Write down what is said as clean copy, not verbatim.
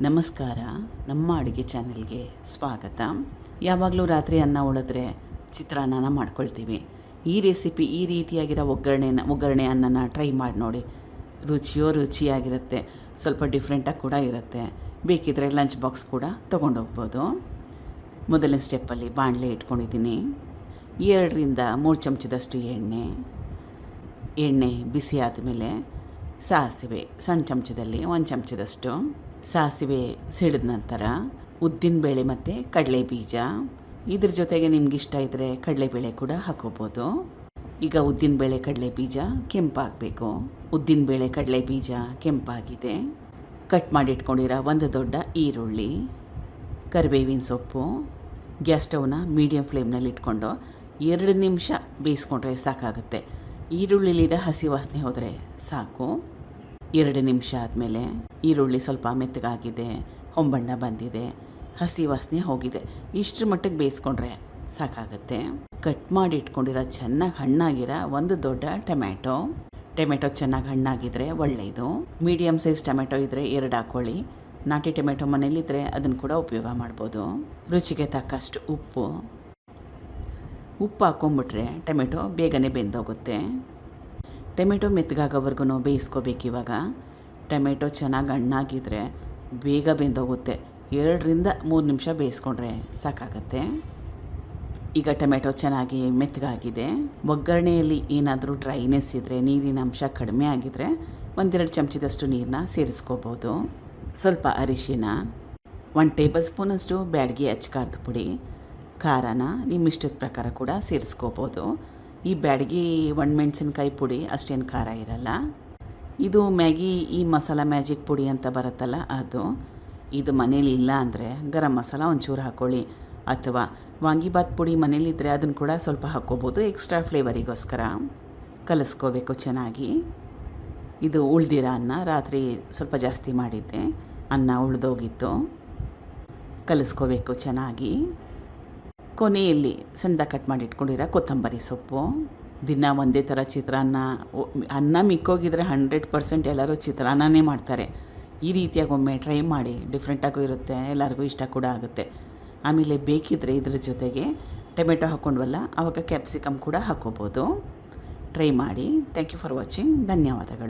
ನಮಸ್ಕಾರ. ನಮ್ಮ ಅಡುಗೆ ಚಾನೆಲ್ಗೆ ಸ್ವಾಗತ. ಯಾವಾಗಲೂ ರಾತ್ರಿ ಅನ್ನ ಉಳಿದ್ರೆ ಚಿತ್ರಾನ್ನನ ಮಾಡ್ಕೊಳ್ತೀವಿ. ಈ ರೆಸಿಪಿ ಈ ರೀತಿಯಾಗಿರೋ ಒಗ್ಗರಣೆ ಅನ್ನನ ಟ್ರೈ ಮಾಡಿ ನೋಡಿ. ರುಚಿಯಾಗಿರುತ್ತೆ. ಸ್ವಲ್ಪ ಡಿಫ್ರೆಂಟಾಗಿ ಕೂಡ ಇರುತ್ತೆ. ಬೇಕಿದ್ದರೆ ಲಂಚ್ ಬಾಕ್ಸ್ ಕೂಡ ತೊಗೊಂಡೋಗ್ಬೋದು. ಮೊದಲನೇ ಸ್ಟೆಪ್ಪಲ್ಲಿ ಬಾಣಲೆ ಇಟ್ಕೊಂಡಿದ್ದೀನಿ. 2ರಿಂದ 3 ಚಮಚದಷ್ಟು ಎಣ್ಣೆ ಬಿಸಿ ಆದಮೇಲೆ ಸಾಸಿವೆ ಸಣ್ಣ ಚಮಚದಲ್ಲಿ 1 ಚಮಚದಷ್ಟು ಸಾಸಿವೆ ಸಿಡಿದ ನಂತರ ಉದ್ದಿನಬೇಳೆ ಮತ್ತು ಕಡಲೆಬೀಜ. ಇದ್ರ ಜೊತೆಗೆ ನಿಮ್ಗೆ ಇಷ್ಟ ಇದ್ದರೆ ಕಡಲೆಬೇಳೆ ಕೂಡ ಹಾಕೋಬೋದು. ಈಗ ಉದ್ದಿನಬೇಳೆ ಕಡಲೆಬೀಜ ಕೆಂಪಾಗಬೇಕು. ಉದ್ದಿನಬೇಳೆ ಕಡಲೆಬೀಜ ಕೆಂಪಾಗಿದೆ. ಕಟ್ ಮಾಡಿ ಇಟ್ಕೊಂಡಿರೋ 1 ದೊಡ್ಡ ಈರುಳ್ಳಿ, ಕರಿಬೇವಿನ ಸೊಪ್ಪು. ಗ್ಯಾಸ್ ಸ್ಟವ್ನ ಮೀಡಿಯಮ್ ಫ್ಲೇಮ್ನಲ್ಲಿ ಇಟ್ಕೊಂಡು 2 ನಿಮಿಷ ಬೇಯಿಸ್ಕೊಂಡ್ರೆ ಸಾಕಾಗುತ್ತೆ. ಈರುಳ್ಳಿಲಿರೋ ಹಸಿ ವಾಸನೆ ಹೋದರೆ ಸಾಕು. 2 ನಿಮಿಷ ಆದಮೇಲೆ ಈರುಳ್ಳಿ ಸ್ವಲ್ಪ ಮೆತ್ತಗಾಗಿದೆ, ಹೊಂಬಣ್ಣ ಬಂದಿದೆ, ಹಸಿ ವಾಸನೆ ಹೋಗಿದೆ. ಇಷ್ಟರ ಮಟ್ಟಿಗೆ ಬೇಯಿಸ್ಕೊಂಡ್ರೆ ಸಾಕಾಗುತ್ತೆ. ಕಟ್ ಮಾಡಿ ಇಟ್ಕೊಂಡಿರೋ ಚೆನ್ನಾಗಿ ಹಣ್ಣಾಗಿರೋ 1 ದೊಡ್ಡ ಟೊಮೆಟೊ ಚೆನ್ನಾಗಿ ಹಣ್ಣಾಗಿದ್ದರೆ ಒಳ್ಳೆಯದು. ಮೀಡಿಯಮ್ ಸೈಜ್ ಟೊಮೆಟೊ ಇದ್ದರೆ 2 ಹಾಕ್ಕೊಳ್ಳಿ. ನಾಟಿ ಟೊಮೆಟೊ ಮನೇಲಿದ್ದರೆ ಅದನ್ನು ಕೂಡ ಉಪಯೋಗ ಮಾಡ್ಬೋದು. ರುಚಿಗೆ ತಕ್ಕಷ್ಟು ಉಪ್ಪು ಹಾಕ್ಕೊಂಬಿಟ್ರೆ ಟೊಮೆಟೊ ಬೇಗನೆ ಬೆಂದೋಗುತ್ತೆ. ಟೊಮೆಟೊ ಮೆತ್ತಗಾಗೋವರೆಗೂ ಬೇಯಿಸ್ಕೋಬೇಕು. ಇವಾಗ ಟೊಮೆಟೊ ಚೆನ್ನಾಗಿ ಹಣ್ಣಾಗಿದ್ದರೆ ಬೇಗ ಬೆಂದೋಗುತ್ತೆ. 2ರಿಂದ 3 ನಿಮಿಷ ಬೇಯಿಸ್ಕೊಂಡ್ರೆ ಸಾಕಾಗತ್ತೆ. ಈಗ ಟೊಮೆಟೊ ಚೆನ್ನಾಗಿ ಮೆತ್ತಗಾಗಿದೆ. ಒಗ್ಗರಣೆಯಲ್ಲಿ ಏನಾದರೂ ಡ್ರೈನೆಸ್ ಇದ್ದರೆ, ನೀರಿನ ಅಂಶ ಕಡಿಮೆ ಆಗಿದ್ದರೆ 1-2 ಚಮಚದಷ್ಟು ನೀರನ್ನ ಸೇರಿಸ್ಕೋಬೋದು. ಸ್ವಲ್ಪ ಅರಿಶಿನ, 1 ಟೇಬಲ್ ಸ್ಪೂನಷ್ಟು ಬ್ಯಾಡಗಿ ಅಚ್ಚಕಾರದ ಪುಡಿ, ಖಾರನ ನಿಮ್ಮ ಇಷ್ಟದ ಪ್ರಕಾರ ಕೂಡ ಸೇರಿಸ್ಕೋಬೋದು. ಈ ಬ್ಯಾಡಗಿ ಒಣಮೆಣಸಿನ್ಕಾಯಿ ಪುಡಿ ಅಷ್ಟೇನು ಖಾರ ಇರಲ್ಲ. ಇದು ಮ್ಯಾಗಿ ಈ ಮಸಾಲ ಮ್ಯಾಜಿಕ್ ಪುಡಿ ಅಂತ ಬರುತ್ತಲ್ಲ ಅದು. ಇದು ಮನೇಲಿ ಇಲ್ಲ ಅಂದರೆ ಗರಂ ಮಸಾಲ ಒಂಚೂರು ಹಾಕ್ಕೊಳ್ಳಿ, ಅಥವಾ ವಾಂಗಿಬಾತ್ ಪುಡಿ ಮನೇಲಿದ್ದರೆ ಅದನ್ನು ಕೂಡ ಸ್ವಲ್ಪ ಹಾಕ್ಕೋಬೋದು ಎಕ್ಸ್ಟ್ರಾ ಫ್ಲೇವರಿಗೋಸ್ಕರ. ಕಲಿಸ್ಕೋಬೇಕು ಚೆನ್ನಾಗಿ. ಇದು ಉಳ್ದಿರೋ ಅನ್ನ, ರಾತ್ರಿ ಸ್ವಲ್ಪ ಜಾಸ್ತಿ ಮಾಡಿದ್ದೆ, ಅನ್ನ ಉಳಿದೋಗಿತ್ತು. ಕಲಿಸ್ಕೋಬೇಕು ಚೆನ್ನಾಗಿ. ಕೊನೆಯಲ್ಲಿ ಸಣ್ಣದಾಗಿ ಕಟ್ ಮಾಡಿ ಇಟ್ಕೊಂಡಿರೋ ಕೊತ್ತಂಬರಿ ಸೊಪ್ಪು. ದಿನ ಒಂದೇ ಥರ ಚಿತ್ರಾನ್ನ, ಅನ್ನ ಮಿಕ್ಕೋಗಿದ್ರೆ 100% ಎಲ್ಲರೂ ಚಿತ್ರಾನ್ನನೇ ಮಾಡ್ತಾರೆ. ಈ ರೀತಿಯಾಗಿ ಒಮ್ಮೆ ಟ್ರೈ ಮಾಡಿ. ಡಿಫ್ರೆಂಟಾಗೂ ಇರುತ್ತೆ, ಎಲ್ಲರಿಗೂ ಇಷ್ಟ ಕೂಡ ಆಗುತ್ತೆ. ಆಮೇಲೆ ಬೇಕಿದ್ದರೆ ಇದ್ರ ಜೊತೆಗೆ ಟೊಮೆಟೊ ಹಾಕ್ಕೊಂಡ್ವಲ್ಲ, ಆವಾಗ ಕ್ಯಾಪ್ಸಿಕಮ್ ಕೂಡ ಹಾಕ್ಕೋಬೋದು. ಟ್ರೈ ಮಾಡಿ. Thank you for watching. ಧನ್ಯವಾದಗಳು.